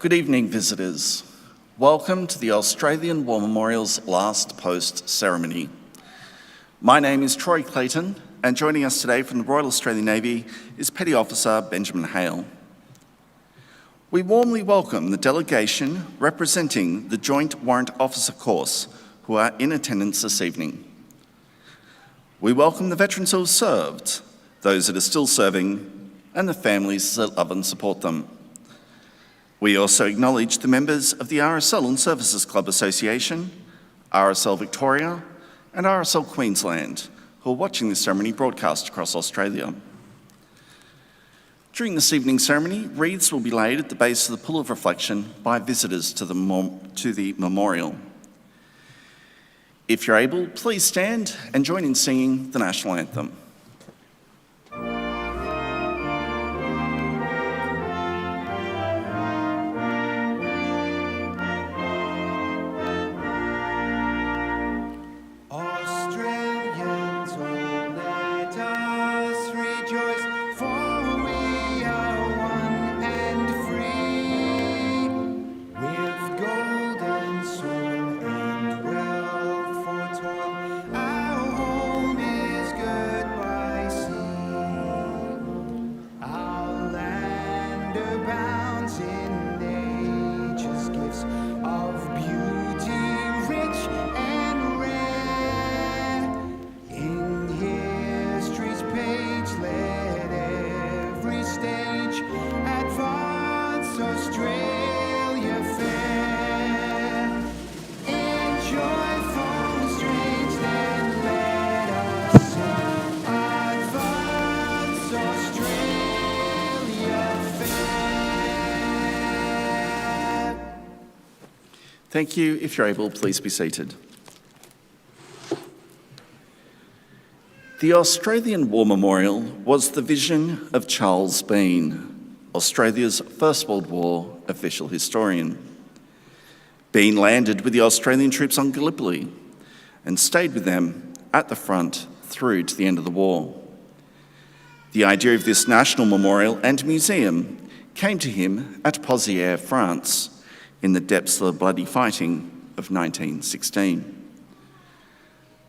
Good evening, visitors. Welcome to the Australian War Memorial's last post ceremony. My name is Troy Clayton, and joining us today from the Royal Australian Navy is Petty Officer Benjamin Hale. We warmly welcome the delegation representing the Joint Warrant Officer course who are in attendance this evening. We welcome the veterans who have served, those that are still serving, and the families that love and support them. We also acknowledge the members of the RSL Services Clubs Association, RSL Victoria, and RSL Queensland, who are watching this ceremony broadcast across Australia. During this evening's ceremony, wreaths will be laid at the base of the Pool of Reflection by visitors to the memorial. If you're able, please stand and join in singing the National Anthem. Thank you. If you're able, please be seated. The Australian War Memorial was the vision of Charles Bean, Australia's First World War official historian. Bean landed with the Australian troops on Gallipoli and stayed with them at the front through to the end of the war. The idea of this national memorial and museum came to him at Pozières, France, in the depths of the bloody fighting of 1916.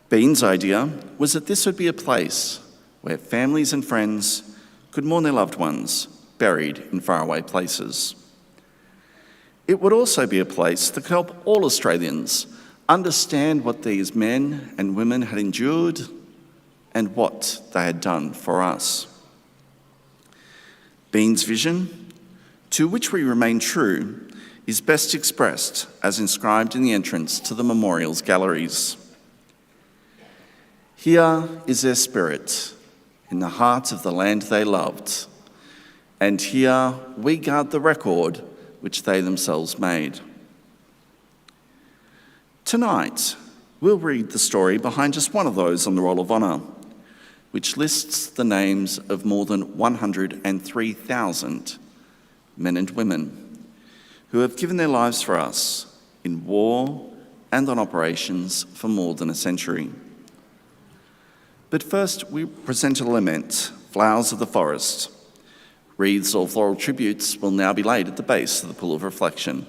Bean's idea was that this would be a place where families and friends could mourn their loved ones buried in faraway places. It would also be a place that could help all Australians understand what these men and women had endured and what they had done for us. Bean's vision, to which we remain true, is best expressed as inscribed in the entrance to the memorial's galleries. Here is their spirit in the heart of the land they loved, and here we guard the record which they themselves made. Tonight, we'll read the story behind just one of those on the Roll of Honour, which lists the names of more than 103,000 men and women who have given their lives for us in war and on operations for more than a century. But first, we present a lament, Flowers of the Forest. Wreaths or floral tributes will now be laid at the base of the Pool of Reflection.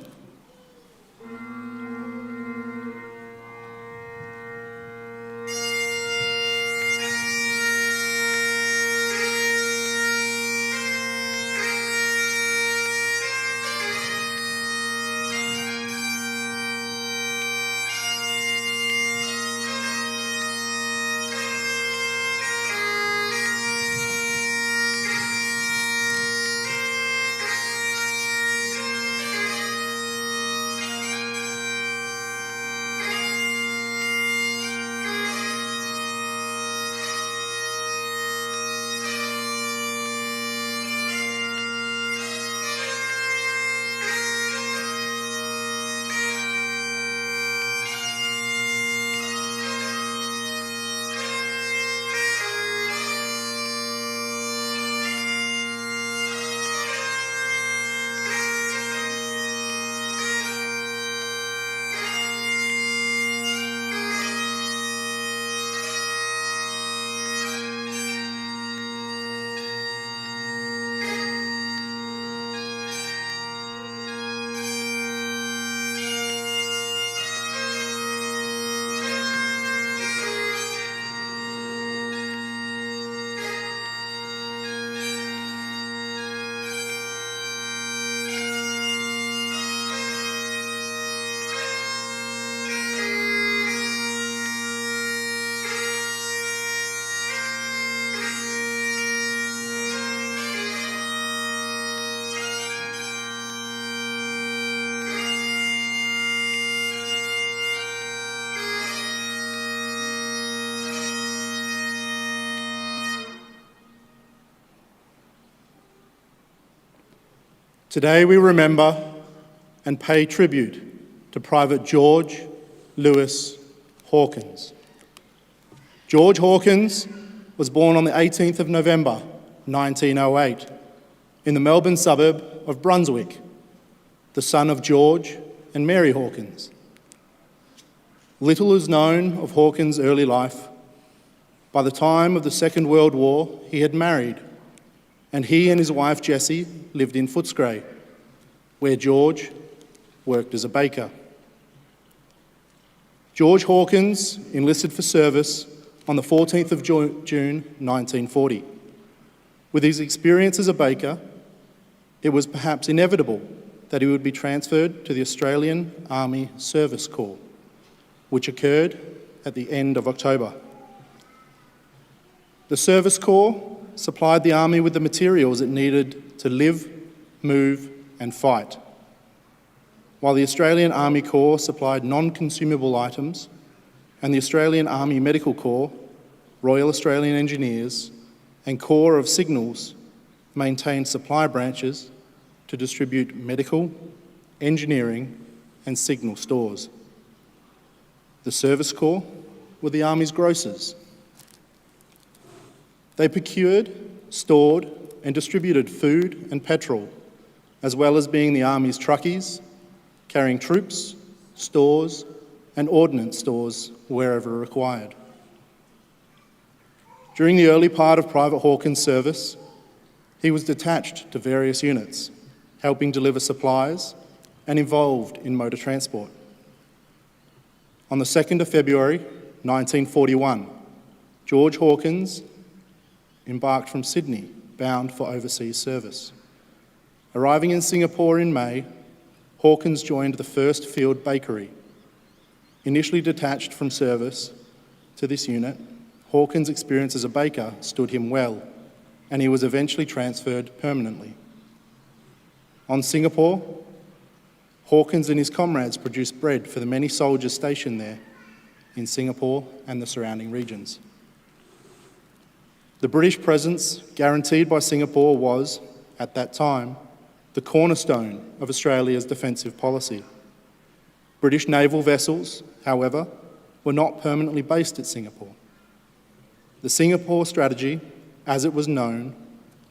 Today we remember and pay tribute to Private George Lewis Hawkins. George Hawkins was born on the 18th of November 1908 in the Melbourne suburb of Brunswick, the son of George and Mary Hawkins. Little is known of Hawkins' early life. By the time of the Second World War, he had married, and he and his wife Jessie lived in Footscray, where George worked as a baker. George Hawkins enlisted for service on the 14th of June 1940. With his experience as a baker, it was perhaps inevitable that he would be transferred to the Australian Army Service Corps, which occurred at the end of October. The Service Corps supplied the Army with the materials it needed to live, move and fight, while the Australian Army Corps supplied non-consumable items and the Australian Army Medical Corps, Royal Australian Engineers and Corps of Signals maintained supply branches to distribute medical, engineering and signal stores. The Service Corps were the Army's grocers. They procured, stored and distributed food and petrol, as well as being the Army's truckies, carrying troops, stores and ordnance stores wherever required. During the early part of Private Hawkins' service, he was detached to various units, helping deliver supplies and involved in motor transport. On the 2nd of February 1941, George Hawkins embarked from Sydney, bound for overseas service. Arriving in Singapore in May, Hawkins joined the 1st Field Bakery. Initially detached from service to this unit, Hawkins' experience as a baker stood him well, and he was eventually transferred permanently. On Singapore, Hawkins and his comrades produced bread for the many soldiers stationed there in Singapore and the surrounding regions. The British presence guaranteed by Singapore was, at that time, the cornerstone of Australia's defensive policy. British naval vessels, however, were not permanently based at Singapore. The Singapore strategy, as it was known,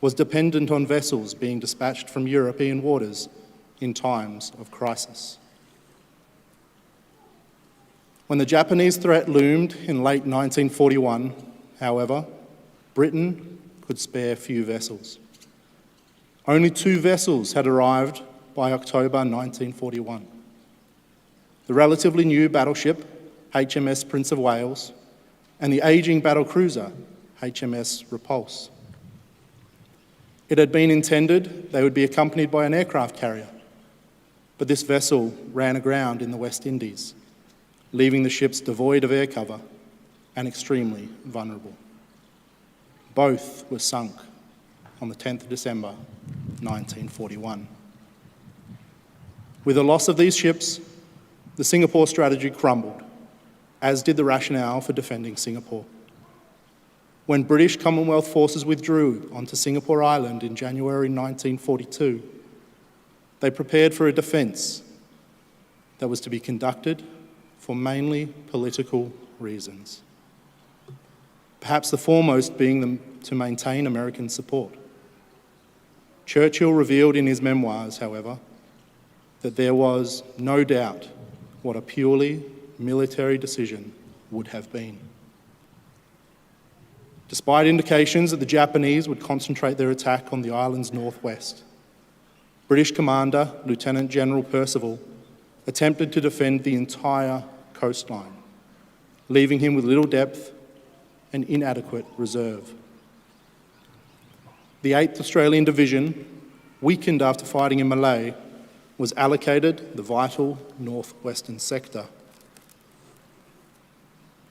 was dependent on vessels being dispatched from European waters in times of crisis. When the Japanese threat loomed in late 1941, however, Britain could spare few vessels. Only 2 vessels had arrived by October 1941. The relatively new battleship, HMS Prince of Wales, and the ageing battlecruiser, HMS Repulse. It had been intended they would be accompanied by an aircraft carrier, but this vessel ran aground in the West Indies, leaving the ships devoid of air cover and extremely vulnerable. Both were sunk on the 10th of December 1941. With the loss of these ships, the Singapore strategy crumbled, as did the rationale for defending Singapore. When British Commonwealth forces withdrew onto Singapore Island in January 1942, they prepared for a defence that was to be conducted for mainly political reasons, perhaps the foremost being to maintain American support. Churchill revealed in his memoirs, however, that there was no doubt what a purely military decision would have been. Despite indications that the Japanese would concentrate their attack on the island's northwest, British Commander Lieutenant General Percival attempted to defend the entire coastline, leaving him with little depth and inadequate reserve. The 8th Australian Division, weakened after fighting in Malay, was allocated the vital northwestern sector.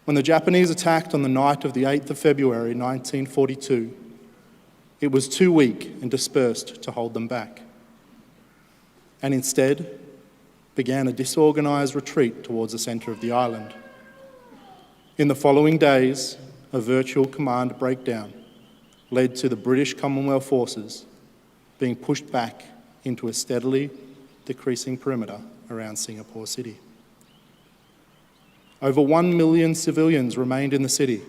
When the Japanese attacked on the night of the 8th of February 1942, it was too weak and dispersed to hold them back, and instead began a disorganised retreat towards the centre of the island. In the following days, a virtual command breakdown led to the British Commonwealth forces being pushed back into a steadily decreasing perimeter around Singapore City. Over 1 million civilians remained in the city.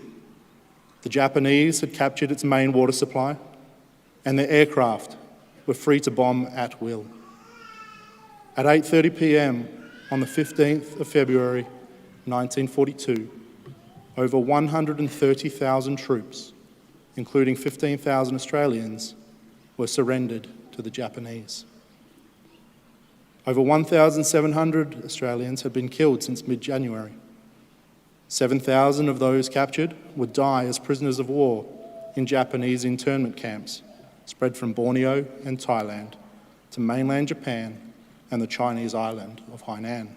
The Japanese had captured its main water supply, and their aircraft were free to bomb at will. At 8:30 p.m. on the 15th of February 1942, over 130,000 troops, including 15,000 Australians, were surrendered to the Japanese. Over 1,700 Australians had been killed since mid-January. 7,000 of those captured would die as prisoners of war in Japanese internment camps spread from Borneo and Thailand to mainland Japan and the Chinese island of Hainan.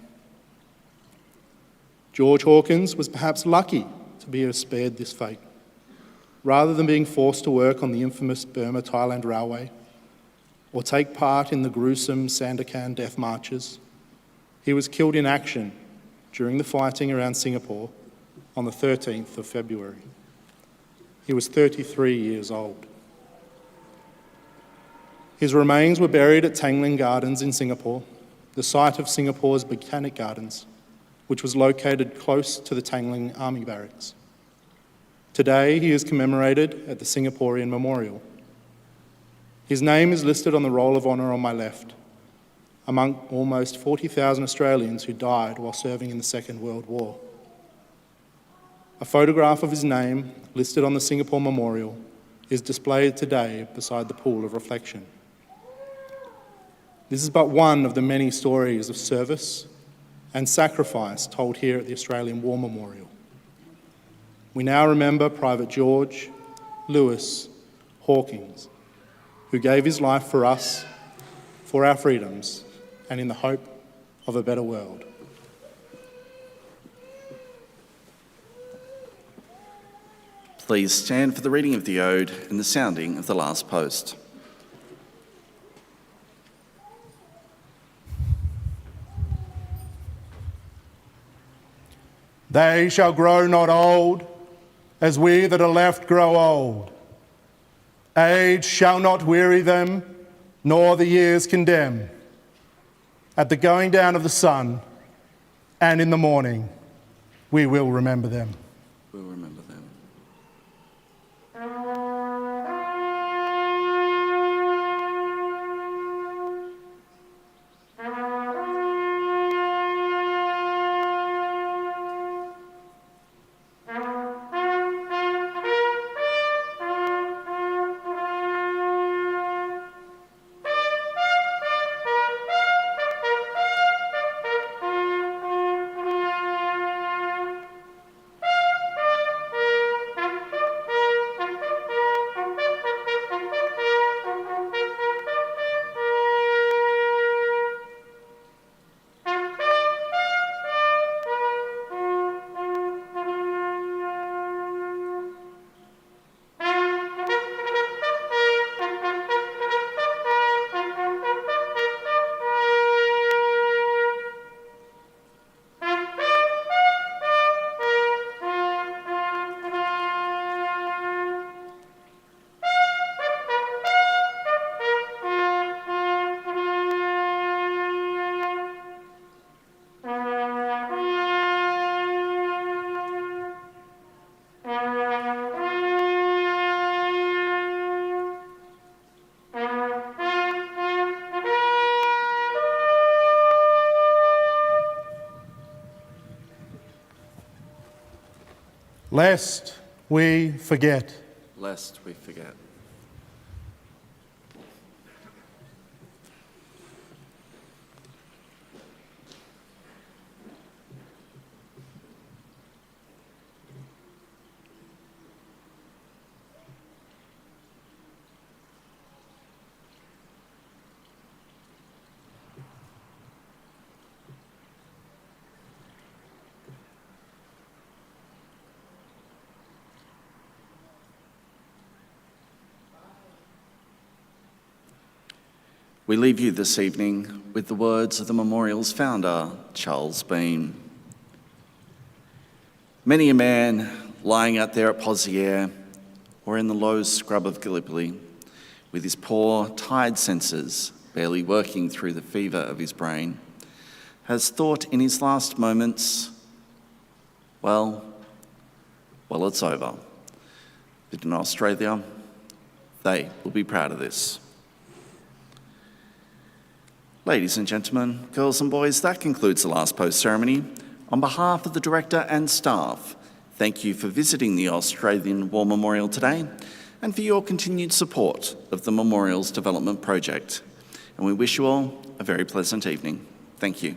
George Hawkins was perhaps lucky to be spared this fate. Rather than being forced to work on the infamous Burma-Thailand Railway or take part in the gruesome Sandakan death marches, he was killed in action during the fighting around Singapore on the 13th of February. He was 33 years old. His remains were buried at Tangling Gardens in Singapore, the site of Singapore's Botanic Gardens, which was located close to the Tangling Army Barracks. Today, he is commemorated at the Singaporean Memorial. His name is listed on the Roll of Honour on my left, among almost 40,000 Australians who died while serving in the Second World War. A photograph of his name, listed on the Singapore Memorial, is displayed today beside the pool of reflection. This is but one of the many stories of service and sacrifice told here at the Australian War Memorial. We now remember Private George Lewis Hawkins, who gave his life for us, for our freedoms, and in the hope of a better world. Please stand for the reading of the Ode and the sounding of the last post. They shall grow not old, as we that are left grow old. Age shall not weary them, nor the years condemn. At the going down of the sun, and in the morning, we will remember them. We'll remember them. Lest we forget. Lest we forget. We leave you this evening with the words of the memorial's founder, Charles Bean. Many a man lying out there at Poziere or in the low scrub of Gallipoli with his poor, tired senses barely working through the fever of his brain, has thought in his last moments, well, it's over. But in Australia, they will be proud of this. Ladies and gentlemen, girls and boys, that concludes the last post ceremony. On behalf of the Director and staff, thank you for visiting the Australian War Memorial today and for your continued support of the Memorials Development Project. And we wish you all a very pleasant evening. Thank you.